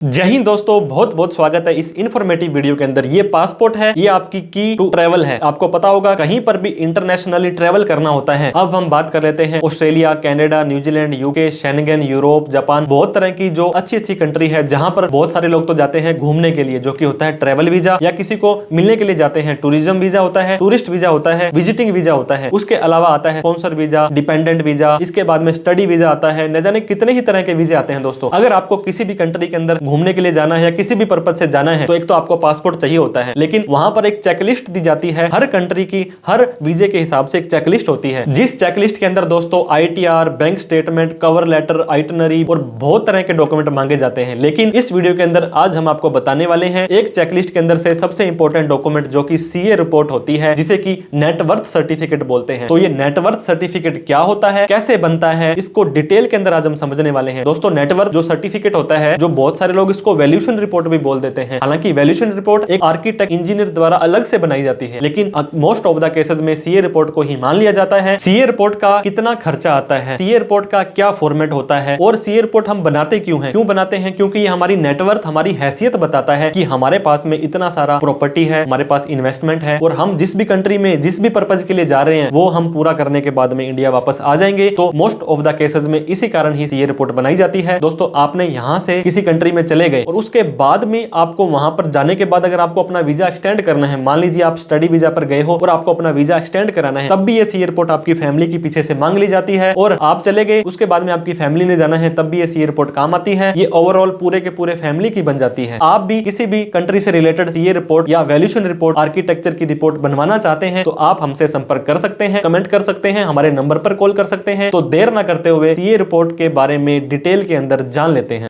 जय हिंद दोस्तों, बहुत बहुत स्वागत है इस इन्फॉर्मेटिव वीडियो के अंदर। ये पासपोर्ट है, ये आपकी की टू ट्रैवल है। आपको पता होगा कहीं पर भी इंटरनेशनली ट्रैवल करना होता है। अब हम बात कर लेते हैं Australia, Canada, New Zealand, UK, Schengen, Europe, Japan, बहुत तरह की जो अच्छी अच्छी कंट्री है जहां पर बहुत सारे लोग तो जाते हैं घूमने के लिए, जो कि होता है ट्रैवल वीजा, या किसी को मिलने के लिए जाते हैं टूरिज्म वीजा होता है, टूरिस्ट वीजा होता है, विजिटिंग वीजा होता है। उसके अलावा आता है स्पॉन्सर वीजा, डिपेंडेंट वीजा, इसके बाद में स्टडी वीजा आता है। न जाने कितने ही तरह के वीजे आते हैं दोस्तों। अगर आपको किसी भी कंट्री के अंदर घूमने के लिए जाना है, किसी भी पर्पज से जाना है, तो एक तो आपको पासपोर्ट चाहिए होता है, लेकिन वहां पर एक चेकलिस्ट दी जाती है। हर कंट्री की हर वीजे के हिसाब से एक चेकलिस्ट होती है, जिस चेकलिस्ट के अंदर दोस्तों ITR, bank statement, cover letter, itinerary और बहुत तरह के डॉक्यूमेंट मांगे जाते हैं। लेकिन इस वीडियो के अंदर आज हम आपको बताने वाले हैं एक चेकलिस्ट के अंदर से सबसे इंपॉर्टेंट डॉक्यूमेंट, जो कि सीए रिपोर्ट होती है, जिसे कि नेटवर्थ सर्टिफिकेट बोलते हैं। तो ये नेटवर्थ सर्टिफिकेट क्या होता है, कैसे बनता है, इसको डिटेल के अंदर आज हम समझने वाले हैं। दोस्तों, नेटवर्थ जो सर्टिफिकेट होता है, जो बहुत सारे लोग इसको वैल्यूएशन रिपोर्ट भी बोल देते हैं। हालांकि वैल्यूएशन रिपोर्ट एक आर्किटेक्ट इंजीनियर द्वारा अलग से बनाई जाती है, लेकिन मोस्ट ऑफ द केसेस में सीए रिपोर्ट को ही मान लिया जाता है। सीए रिपोर्ट का कितना खर्चा आता है, सीए रिपोर्ट का क्या फॉर्मेट होता है, और सीए रिपोर्ट हम बनाते क्यों बनाते हैं? क्योंकि ये हमारी नेटवर्थ, हमारी हैसियत बताता है कि हमारे पास में इतना सारा प्रॉपर्टी है, हमारे पास इन्वेस्टमेंट है, और हम जिस भी कंट्री में जिस भी पर्पज के लिए जा रहे हैं वो हम पूरा करने के बाद में इंडिया वापस आ जाएंगे। तो मोस्ट ऑफ द केसेस में इसी कारण ही सीए रिपोर्ट बनाई जाती है। दोस्तों, आपने यहां से किसी कंट्री में चले गए और उसके बाद में आपको वहां पर जाने के बाद अगर आपको अपना वीजा एक्सटेंड करना है, मान लीजिए आप स्टडी वीजा पर गए हो और आपको अपना वीजा एक्सटेंड कराना है, तब भी ये सीए रिपोर्ट आपकी फैमिली के पीछे से मांग ली जाती है। और आप चले गए, उसके बाद में आपकी फैमिली ने जाना है, तब भी ये सीए रिपोर्ट काम आती है। ये ओवरऑल पूरे के पूरे फैमिली की बन जाती है। आप भी किसी भी कंट्री से रिलेटेड सीए रिपोर्ट या वैल्यूएशन रिपोर्ट, आर्किटेक्चर की रिपोर्ट बनवाना चाहते हैं, तो आप हमसे संपर्क कर सकते हैं, कमेंट कर सकते हैं, हमारे नंबर पर कॉल कर सकते हैं। तो देर ना करते हुए सीए रिपोर्ट के बारे में डिटेल के अंदर जान लेते हैं।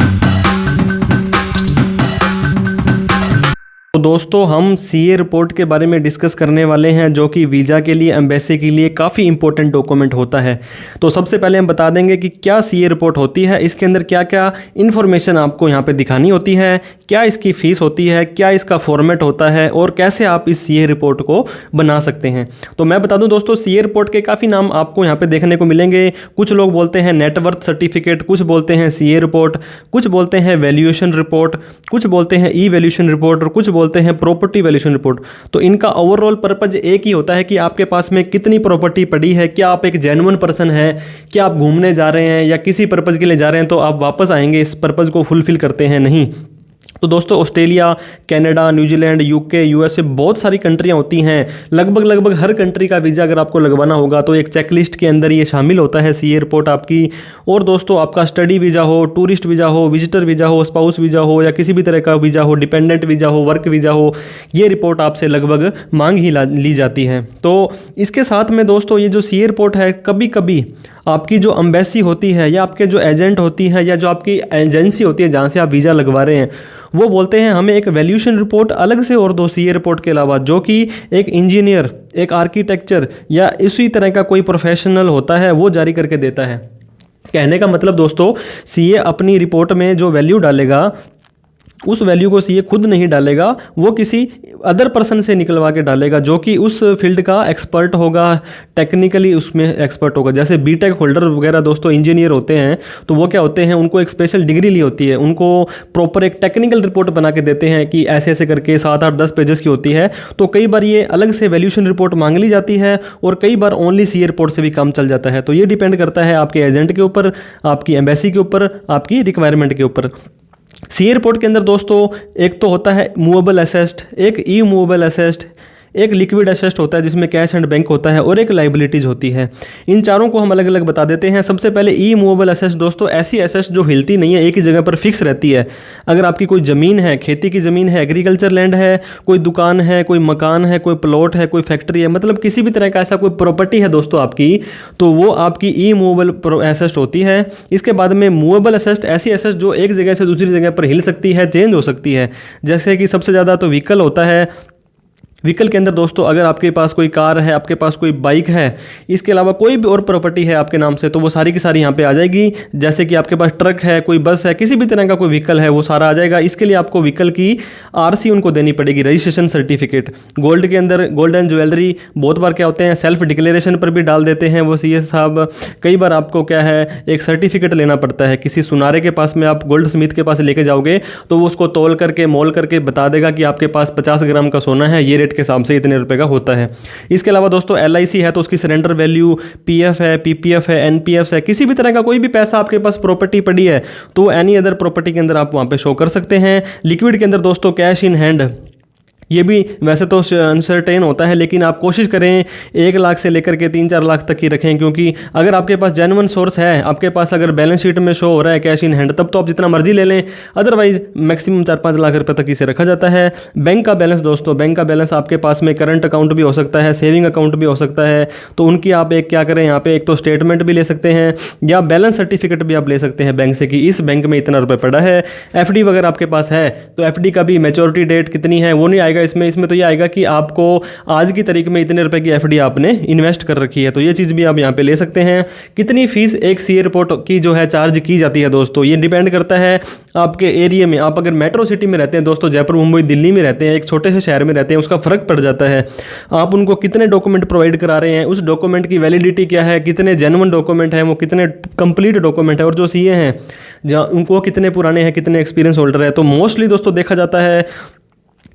तो दोस्तों, हम सीए रिपोर्ट के बारे में डिस्कस करने वाले हैं, जो कि वीज़ा के लिए, एम्बेसी के लिए काफ़ी इंपॉर्टेंट डॉक्यूमेंट होता है। तो सबसे पहले हम बता देंगे कि क्या सीए रिपोर्ट होती है, इसके अंदर क्या क्या इन्फॉर्मेशन आपको यहाँ पे दिखानी होती है, क्या इसकी फ़ीस होती है, क्या इसका फॉर्मेट होता है, और कैसे आप इस सीए रिपोर्ट को बना सकते हैं। तो मैं बता दूं दोस्तों, सीए रिपोर्ट के काफ़ी नाम आपको यहाँ पर देखने को मिलेंगे। कुछ लोग बोलते हैं नेटवर्थ सर्टिफिकेट, कुछ बोलते हैं सीए रिपोर्ट, कुछ बोलते हैं वैल्यूएशन रिपोर्ट, कुछ बोलते हैं ई वैल्यूएशन रिपोर्ट, और कुछ बोलते हैं प्रॉपर्टी वैल्यूएशन रिपोर्ट। तो इनका ओवरऑल पर्पज एक ही होता है कि आपके पास में कितनी प्रॉपर्टी पड़ी है, क्या आप एक जेन्युइन पर्सन है, क्या आप घूमने जा रहे हैं या किसी पर्पज के लिए जा रहे हैं तो आप वापस आएंगे, इस पर्पज को फुलफिल करते हैं नहीं। तो दोस्तों, Australia, Canada, New Zealand, UK, USA, बहुत सारी कंट्रियां होती हैं। लगभग हर कंट्री का वीज़ा अगर आपको लगवाना होगा तो एक चेकलिस्ट के अंदर ये शामिल होता है सीए रिपोर्ट आपकी। और दोस्तों, आपका स्टडी वीज़ा हो, टूरिस्ट वीज़ा हो, विजिटर वीज़ा हो, स्पाउस वीज़ा हो, या किसी भी तरह का वीज़ा हो, डिपेंडेंट वीज़ा हो, वर्क वीज़ा हो, ये रिपोर्ट आपसे लगभग मांग ही ली जाती है। तो इसके साथ में दोस्तों, ये जो सीए रिपोर्ट है, कभी कभी आपकी जो एम्बेसी होती है, या आपके जो एजेंट होती है, या जो आपकी एजेंसी होती है जहाँ से आप वीज़ा लगवा रहे हैं, वो बोलते हैं हमें एक वैल्यूएशन रिपोर्ट अलग से और दो सीए रिपोर्ट के अलावा, जो कि एक इंजीनियर, एक आर्किटेक्चर या इसी तरह का कोई प्रोफेशनल होता है वो जारी करके देता है। कहने का मतलब दोस्तों, सीए अपनी रिपोर्ट में जो वैल्यू डालेगा, उस वैल्यू को सीए खुद नहीं डालेगा, वो किसी अदर पर्सन से निकलवा के डालेगा, जो कि उस फील्ड का एक्सपर्ट होगा, टेक्निकली उसमें एक्सपर्ट होगा। जैसे बीटेक होल्डर वगैरह दोस्तों इंजीनियर होते हैं, तो वो क्या होते हैं, उनको एक स्पेशल डिग्री ली होती है, उनको प्रॉपर एक टेक्निकल रिपोर्ट बना के देते हैं कि ऐसे ऐसे करके 7, 8, 10 पेजेस की होती है। तो कई बार ये अलग से वैल्यूएशन रिपोर्ट मांग ली जाती है, और कई बार ओनली सीए रिपोर्ट से भी काम चल जाता है। तो ये डिपेंड करता है आपके एजेंट के ऊपर, आपकी एम्बेसी के ऊपर, आपकी रिक्वायरमेंट के ऊपर। सीए रिपोर्ट के अंदर दोस्तों एक तो होता है मूवेबल एसेस्ट, एक ई मूवेबल एसेस्ट, एक लिक्विड एसेट होता है जिसमें कैश एंड बैंक होता है, और एक लाइबिलिटीज होती है। इन चारों को हम अलग अलग बता देते हैं। सबसे पहले ई मूवेबल एसेट दोस्तों, ऐसी एसेट जो हिलती नहीं है, एक ही जगह पर फिक्स रहती है। अगर आपकी कोई ज़मीन है, खेती की ज़मीन है, एग्रीकल्चर लैंड है, कोई दुकान है, कोई मकान है, कोई प्लॉट है, कोई फैक्ट्री है, मतलब किसी भी तरह का ऐसा कोई प्रॉपर्टी है दोस्तों आपकी, तो वो आपकी ई मूवेबल एसेट होती है। इसके बाद में मूवेबल एसेट, ऐसी एसेट जो एक जगह से दूसरी जगह पर हिल सकती है, चेंज हो सकती है। जैसे कि सबसे ज़्यादा तो व्हीकल होता है, व्हीकल के अंदर दोस्तों अगर आपके पास कोई कार है, आपके पास कोई बाइक है, इसके अलावा कोई भी और प्रॉपर्टी है आपके नाम से, तो वो सारी की सारी यहाँ पे आ जाएगी। जैसे कि आपके पास ट्रक है, कोई बस है, किसी भी तरह का कोई व्हीकल है, वो सारा आ जाएगा। इसके लिए आपको व्हीकल की आरसी उनको देनी पड़ेगी, रजिस्ट्रेशन सर्टिफिकेट। गोल्ड के अंदर गोल्ड एंड ज्वेलरी बहुत बार क्या होते हैं, सेल्फ डिक्लेरेशन पर भी डाल देते हैं वो सीए साहब। कई बार आपको क्या है, एक सर्टिफिकेट लेना पड़ता है। किसी सुनारे के पास में आप गोल्ड स्मिथ के पास लेके जाओगे तो वो उसको तोल करके मोल करके बता देगा कि आपके पास 50 ग्राम का सोना है, ये के हिसाब से इतने रुपए का होता है। इसके अलावा दोस्तों एलआईसी है तो उसकी सरेंडर वैल्यू, पीएफ है, पीपीएफ है, एनपीएफ है, किसी भी तरह का कोई भी पैसा आपके पास प्रॉपर्टी पड़ी है तो एनी अदर प्रॉपर्टी के अंदर आप वहां पे शो कर सकते हैं। लिक्विड के अंदर दोस्तों कैश इन हैंड, ये भी वैसे तो अनसर्टेन होता है, लेकिन आप कोशिश करें 1 लाख से लेकर के 3-4 लाख तक की रखें, क्योंकि अगर आपके पास जेन्युइन सोर्स है, आपके पास अगर बैलेंस शीट में शो हो रहा है कैश इन हैंड, तब तो आप जितना मर्जी ले लें, अदरवाइज मैक्सिमम 4-5 लाख रुपए तक इसे रखा जाता है। बैंक का बैलेंस दोस्तों, बैंक का बैलेंस आपके पास में करंट अकाउंट भी हो सकता है, सेविंग अकाउंट भी हो सकता है, तो उनकी आप एक क्या करें, यहाँ पे एक तो स्टेटमेंट भी ले सकते हैं या बैलेंस सर्टिफिकेट भी आप ले सकते हैं बैंक से कि इस बैंक में इतना रुपये पड़ा है। एफडी वगैरह आपके पास है तो एफडी का भी मैच्योरिटी डेट कितनी है वो नहीं आएगा इसमें तो ये आएगा कि आपको आज की तारीख में इतने रुपए की एफडी आपने इन्वेस्ट कर रखी है, तो ये चीज़ भी आप यहाँ पे ले सकते हैं। कितनी फीस एक सीए रिपोर्ट की जो है चार्ज की जाती है दोस्तों, ये डिपेंड करता है आपके एरिया में। आप अगर मेट्रो सिटी में रहते हैं दोस्तों, जयपुर, मुंबई, दिल्ली में रहते हैं, एक छोटे से शहर में रहते हैं, उसका फ़र्क पड़ जाता है। आप उनको कितने डॉक्यूमेंट प्रोवाइड करा रहे हैं, उस डॉक्यूमेंट की वैलिडिटी क्या है, कितने जेन्युइन डॉक्यूमेंट हैं, वो कितने कंप्लीट डॉक्यूमेंट है, और जो सीए हैं जहाँ उनको कितने पुराने हैं, कितने एक्सपीरियंस होल्डर है। तो मोस्टली दोस्तों देखा जाता है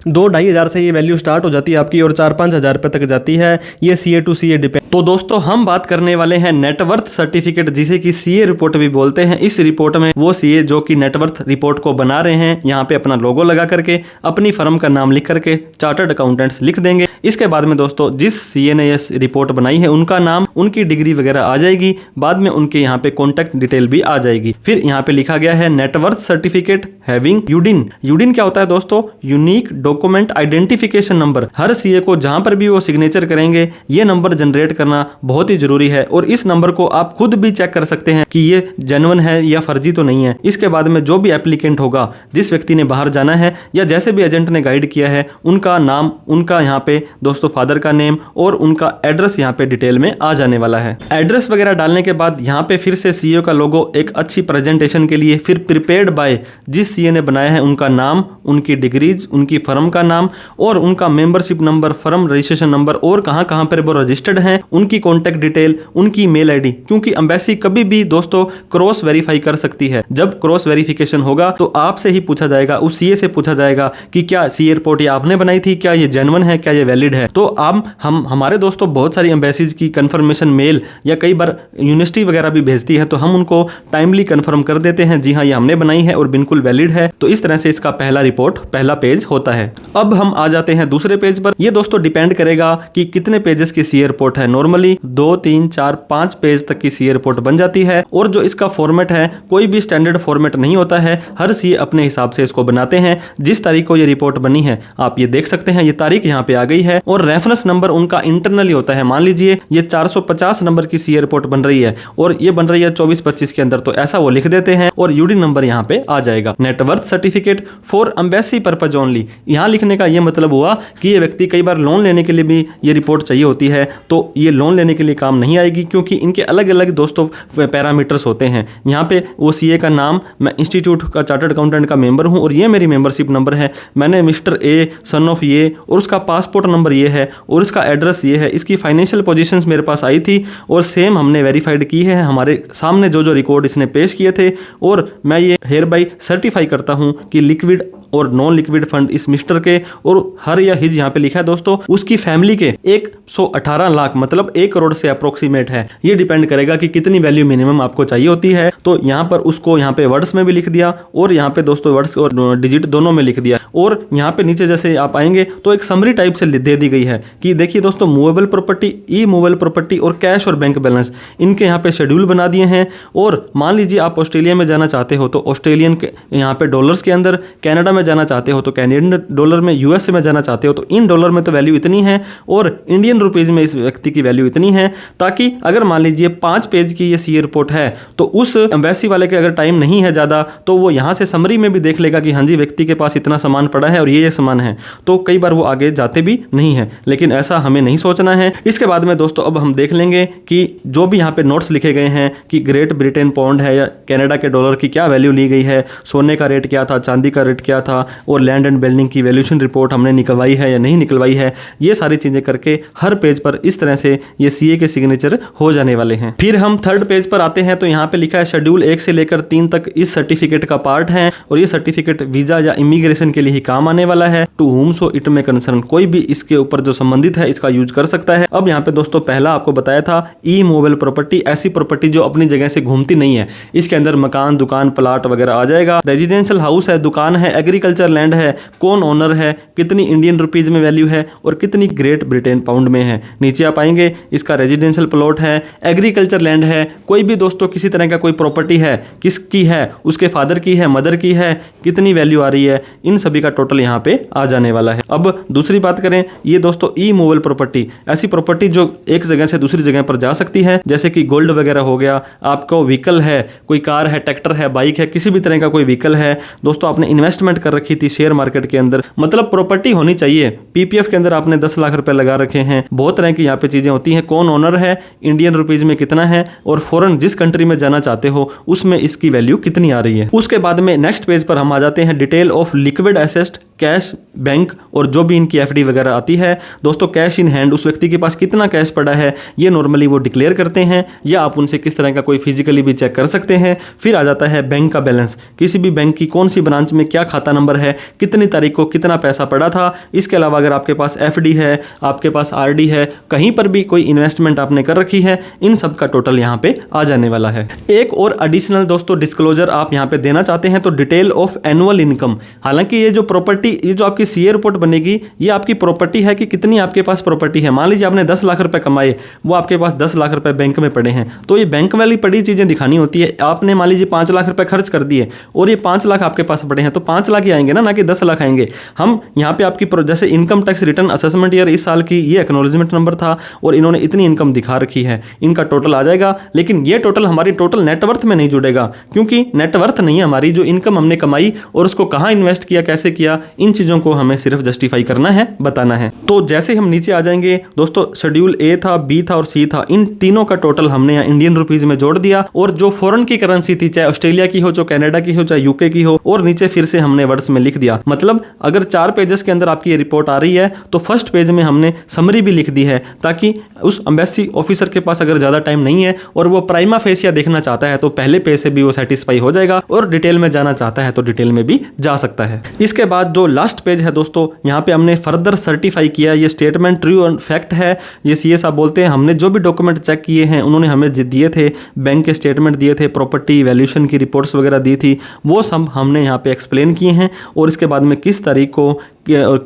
2-2.5 हज़ार से ये वैल्यू स्टार्ट हो जाती है आपकी और 4-5 हज़ार रुपये तक जाती है। ये सीए टू सीए डिपेंड। तो दोस्तों हम बात करने वाले हैं नेटवर्थ सर्टिफिकेट, जिसे कि सीए रिपोर्ट भी बोलते हैं। इस रिपोर्ट में वो सीए जो कि नेटवर्थ रिपोर्ट को बना रहे हैं, यहाँ पे अपना लोगो लगा करके, अपनी फर्म का नाम लिख करके चार्टर्ड अकाउंटेंट्स लिख देंगे। इसके बाद में दोस्तों जिस सीए ने ये रिपोर्ट बनाई है उनका नाम, उनकी डिग्री वगैरह आ जाएगी, बाद में उनके यहाँ पे कॉन्टैक्ट डिटेल भी आ जाएगी। फिर यहाँ पे लिखा गया है net worth certificate having UDIN. UDIN क्या होता है दोस्तों, यूनिक डॉक्यूमेंट आइडेंटिफिकेशन नंबर। हर सीए को जहां पर भी वो सिग्नेचर करेंगे ये नंबर जनरेट करना बहुत ही जरूरी है, और इस नंबर को आप खुद भी चेक कर सकते हैं कि ये जेन्युइन है या फर्जी तो नहीं है। इसके बाद में जो भी एप्लीकेंट होगा, जिस व्यक्ति ने बाहर जाना है या जैसे भी एजेंट ने गाइड किया है, उनका नाम, उनका यहाँ पे दोस्तों फादर का नेम और उनका एड्रेस यहाँ पे डिटेल में आ जाने वाला है। एड्रेस वगैरह डालने के बाद यहाँ पे फिर से सीए का लोगो एक अच्छी प्रेजेंटेशन के लिए फिर प्रिपेयर्ड बाय जिस सीए ने बनाया है उनका नाम, उनकी डिग्रीज, उनकी फर्म का नाम और उनका membership number, firm registration number और कहां पर वो रजिस्टर्ड हैं, उनकी कॉन्टैक्ट डिटेल, उनकी मेल आईडी। क्योंकि एम्बेसी कभी भी दोस्तों क्रॉस वेरीफाई कर सकती है। जब क्रॉस वेरिफिकेशन होगा तो आपसे ही पूछा जाएगा, उस सीए से पूछा जाएगा कि क्या सीए रिपोर्ट ये आपने बनाई थी, क्या ये जेन्युइन है, क्या ये वैलिड है। तो हम हमारे दोस्तों बहुत सारी एम्बेसीज की कंफर्मेशन मेल या कई बार यूनिवर्सिटी वगैरह भी भेजती है, तो हम उनको टाइमली कंफर्म कर देते हैं जी हाँ ये हमने बनाई है और बिल्कुल वैलिड है। तो इस तरह से इसका पहला रिपोर्ट, पहला पेज होता है। अब हम आ जाते हैं दूसरे पेज पर। ये दोस्तों डिपेंड करेगा कि कितने पेजेस की सीए रिपोर्ट है। नॉर्मली 2, 3, 4, 5 पेज तक की सीए रिपोर्ट बन जाती है, और जो इसका फॉर्मेट है कोई भी स्टैंडर्ड फॉर्मेट नहीं होता है। हर सीए अपने हिसाब से इसको बनाते हैं। जिस तारीख को ये रिपोर्ट बनी है आप ये देख सकते हैं, ये तारीख यहाँ पे आ गई है, और रेफरेंस नंबर उनका इंटरनली होता है। मान लीजिए ये 450 नंबर की सीए रिपोर्ट बन रही है और ये बन रही है 24-25 के अंदर, तो ऐसा वो लिख देते हैं और यूडी नंबर यहाँ पे आ जाएगा। Net worth certificate for embassy purpose only, यहाँ लिखने का ये मतलब हुआ कि ये व्यक्ति कई बार लोन लेने के लिए भी ये रिपोर्ट चाहिए होती है, तो ये लोन लेने के लिए काम नहीं आएगी, क्योंकि इनके अलग अलग दोस्तों पैरामीटर्स होते हैं। यहाँ पे वो सीए का नाम, मैं इंस्टीट्यूट का चार्टर्ड अकाउंटेंट का मेंबर हूँ और ये मेरी मेंबरशिप नंबर है, मैंने मिस्टर ए सन ऑफ ये, और उसका पासपोर्ट नंबर ये है और इसका एड्रेस ये है, इसकी फाइनेंशियल पोजीशंस मेरे पास आई थी और सेम हमने वेरीफाइड की है हमारे सामने जो रिकॉर्ड इसने पेश किए थे, और मैं ये हेयर बाई सर्टिफाई करता हूँ कि लिक्विड और नॉन लिक्विड फंड इस मिस्टर के और हर या हिज यहाँ पे लिखा है दोस्तों, उसकी फैमिली के 118 लाख मतलब 1 करोड़ से अप्रोक्सीमेट है। ये डिपेंड करेगा कि कितनी वैल्यू मिनिमम आपको चाहिए होती है। तो यहाँ पर उसको यहाँ पे वर्ड्स में भी लिख दिया और यहाँ पे दोस्तों वर्ड्स और डिजिट दोनों में लिख दिया, और यहाँ पे नीचे जैसे आप आएंगे तो एक समरी टाइप से दे दी गई है कि देखिए दोस्तों मूवेबल प्रॉपर्टी, ई मूवेबल प्रॉपर्टी और कैश और बैंक बैलेंस, इनके यहाँ पे शेड्यूल बना दिए हैं। और मान लीजिए आप ऑस्ट्रेलिया में जाना चाहते हो तो ऑस्ट्रेलियन के यहाँ पे डॉलर्स के अंदर, कनाडा में जाना चाहते हो तो कैनेडियन डॉलर में, यूएसए में जाना चाहते हो तो इन डॉलर में तो वैल्यू इतनी है और इंडियन रुपीज़ में इस व्यक्ति की वैल्यू इतनी है, ताकि अगर मान लीजिए 5 पेज की ये सीए रिपोर्ट है तो उस एम्बेसी वाले के अगर टाइम नहीं है ज़्यादा तो वो यहाँ से समरी में भी देख लेगा कि हाँ जी व्यक्ति के पास इतना सामान पड़ा है और ये सामान है, तो कई बार वो आगे जाते भी नहीं है। लेकिन ऐसा हमें नहीं सोचना है। इसके बाद में दोस्तों अब हम देख लेंगे कि जो भी यहाँ पे नोट्स लिखे गए हैं कि ग्रेट ब्रिटेन पाउंड है या कनाडा के डॉलर की क्या वैल्यू ली गई है, सोने का रेट क्या था, चांदी का रेट क्या था और लैंड एंड बिल्डिंग की वैल्यूएशन रिपोर्ट हमने निकलवाई है या नहीं निकलवाई है, ये सारी चीज़ें करके हर पेज पर इस तरह से ये सीए के सिग्नेचर हो जाने वाले हैं। फिर हम थर्ड पेज पर आते हैं तो यहाँ पे लिखा है शेड्यूल 1 से लेकर 3 तक इस सर्टिफिकेट का पार्ट है और ये सर्टिफिकेट वीजा या इमिग्रेशन के लिए ही काम आने वाला है। टू हुम सो इट में कंसर्न, कोई भी इसके ऊपर जो संबंधित है इसका यूज कर सकता है। अब यहाँ पे दोस्तों पहला आपको बताया था ई मूवेबल प्रॉपर्टी, ऐसी प्रॉपर्टी जो अपनी जगह से घूमती नहीं है, इसके अंदर मकान, दुकान, प्लाट वगैरह आ जाएगा। रेजिडेंशियल हाउस है, दुकान है, एग्रीकल्चर लैंड है, कौन ओनर है, कितनी इंडियन रुपीज में वैल्यू है और कितनी ग्रेट ब्रिटेन पाउंड में है। नीचे आप आएंगे, इसका रेजिडेंशियल प्लॉट है, एग्रीकल्चर लैंड है, कोई भी दोस्तों किसी तरह का कोई प्रॉपर्टी है, किसकी है, उसके फादर की है, मदर की है, कितनी वैल्यू आ रही है, इन सभी का टोटल यहाँ पे आ जाने वाला है। अब दूसरी बात करें, ये दोस्तों ई मूवेबल प्रॉपर्टी, ऐसी प्रॉपर्टी जो एक जगह से दूसरी जगह पर जा सकती है, जैसे कि गोल्ड वगैरह हो गया, आपको व्हीकल है, कोई कार है, ट्रैक्टर है, बाइक है, किसी भी तरह का कोई व्हीकल है, दोस्तों आपने इन्वेस्टमेंट कर रखी थी शेयर मार्केट के अंदर, मतलब प्रॉपर्टी होनी चाहिए। पीपीएफ के अंदर आपने 10 लाख रुपए लगा रखे हैं, बहुत तरह की यहाँ पे चीजें होती हैं, कौन ओनर है, इंडियन रुपीज में कितना है और फॉरेन जिस कंट्री में जाना चाहते हो उसमें इसकी वैल्यू कितनी आ रही है। उसके बाद में नेक्स्ट पेज पर हम आ जाते हैं detail of liquid asset, cash, bank और जो भी इनकी एफडी वगैरह आती है। दोस्तों कैश इन हैंड, उस व्यक्ति के पास कितना कैश पड़ा है ये नॉर्मली वो डिक्लेयर करते हैं या आप उनसे किस तरह का कोई फिजिकली भी चेक कर सकते हैं। फिर आ जाता है बैंक का बैलेंस, किसी भी बैंक की कौन सी ब्रांच में क्या खाता नंबर है, कितनी तारीख को कितना पैसा पड़ा था। इसके अलावा अगर आपके पास एफडी है, आपके पास आरडी है, कहीं पर भी कोई इन्वेस्टमेंट आपने कर रखी है, इन सब का टोटल यहाँ पे आ जाने वाला है। एक और एडिशनल दोस्तों डिस्क्लोजर आप यहाँ पे देना चाहते हैं तो डिटेल ऑफ एनुअल इनकम। हालांकि ये जो प्रॉपर्टी, ये जो आपकी सीए रिपोर्ट बनेगी ये आपकी प्रॉपर्टी है कि कितनी आपके पास प्रॉपर्टी है। मान लीजिए आपने 10 लाख रुपए कमाए, वो आपके पास 10 लाख रुपए बैंक में पड़े हैं, तो ये बैंक वाली पड़ी चीजें दिखानी होती है। आपने मान लीजिए 5 लाख रुपए खर्च कर दिए और ये 5 लाख आपके पास पड़े हैं, तो 5 लाख ही आएंगे ना कि 10 लाख आएंगे। हम यहाँ पे आपकी जैसे income tax return assessment year इस साल की, ये एक्नॉलेजमेंट नंबर था और इन्होंने इतनी इनकम दिखा रखी है, इनका टोटल आ जाएगा। लेकिन ये टोटल हमारी टोटल नेटवर्थ में नहीं जुड़ेगा, क्योंकि नेटवर्थ नहीं है हमारी, जो इनकम हमने कमाई और उसको कहाँ इन्वेस्ट किया, कैसे किया, इन चीजों को हमें सिर्फ जस्टिफाई करना है, बताना है। तो जैसे हम नीचे आ जाएंगे दोस्तों, शेड्यूल ए था, बी था और सी था, इन तीनों का टोटल हमने यहाँ इंडियन रुपीज में जोड़ दिया और जो फॉरेन की करेंसी थी, चाहे ऑस्ट्रेलिया की हो, चाहे कनाडा की हो, चाहे यूके की हो, और नीचे फिर से हमने वर्ड्स में लिख दिया। मतलब अगर 4 पेजेस के अंदर आपकी ये रिपोर्ट आ रही है तो फर्स्ट पेज में हमने समरी भी लिख दी है, ताकि उस एम्बेसी ऑफिसर के पास अगर ज्यादा टाइम नहीं है और वो प्राइमा फेसिया देखना चाहता है तो पहले पेज से भी वो सेटिस्फाई हो जाएगा और डिटेल में जाना चाहता है तो डिटेल में भी जा सकता है। इसके बाद जो लास्ट पेज है दोस्तों, यहाँ पे हमने फर्दर सर्टिफाई किया, ये स्टेटमेंट ट्रू एंड फैक्ट है। ये सीए साहब बोलते हैं हमने जो भी डॉक्यूमेंट चेक किए हैं उन्होंने हमें दिए थे, बैंक के स्टेटमेंट दिए थे, प्रॉपर्टी वैल्यूएशन की रिपोर्ट्स वगैरह दी थी, वो सब हमने यहाँ पे एक्सप्लेन किए हैं और इसके बाद में किस तारीख को और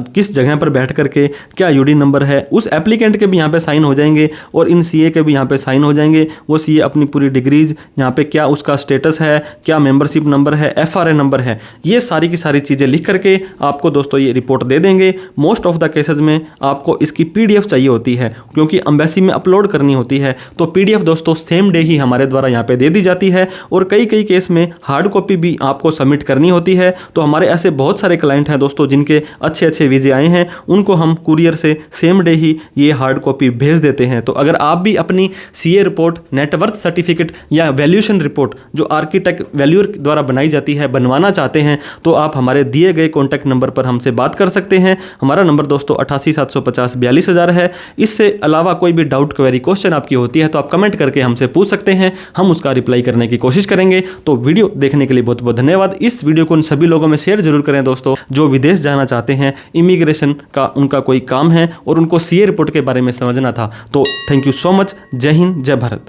किस जगह पर बैठ करके क्या यूडी नंबर है, उस एप्लीकेंट के भी यहाँ पे साइन हो जाएंगे और इन सीए के भी यहाँ पे साइन हो जाएंगे। वो सीए अपनी पूरी डिग्रीज यहाँ पे क्या उसका स्टेटस है, क्या मेंबरशिप नंबर है, एफआरए नंबर है, ये सारी की सारी चीज़ें लिख करके आपको दोस्तों ये रिपोर्ट दे देंगे। मोस्ट ऑफ द केसेस में आपको इसकी पीडीएफ चाहिए होती है, क्योंकि एम्बेसी में अपलोड करनी होती है, तो पीडीएफ दोस्तों सेम डे ही हमारे द्वारा यहाँ पे दे दी जाती है और कई केस में हार्ड कॉपी भी आपको सबमिट करनी होती है। तो हमारे ऐसे बहुत सारे क्लाइंट हैं दोस्तों जिनके अच्छे वीजे आए हैं, उनको हम कुरियर से सेम डे ही ये हार्ड कॉपी भेज देते हैं। तो अगर आप भी अपनी सीए रिपोर्ट, नेटवर्थ सर्टिफिकेट या वैल्यूएशन रिपोर्ट जो आर्किटेक्ट वैल्यूअर द्वारा बनाई जाती है बनवाना चाहते हैं तो आप हमारे दिए गए कॉन्टैक्ट नंबर पर हमसे बात कर सकते हैं। हमारा नंबर दोस्तों 88 750 42,000 है। इससे अलावा कोई भी डाउट, क्वेरी, क्वेश्चन आपकी होती है तो आप कमेंट करके हमसे पूछ सकते हैं, हम उसका रिप्लाई करने की कोशिश करेंगे। तो वीडियो देखने के लिए बहुत बहुत धन्यवाद। इस वीडियो को उन सभी लोगों में शेयर जरूर करें दोस्तों जो विदेश जाना चाहते हैं, इमिग्रेशन का उनका कोई काम है और उनको सीए रिपोर्ट के बारे में समझना था। तो थैंक यू सो मच। जय हिंद, जय भारत।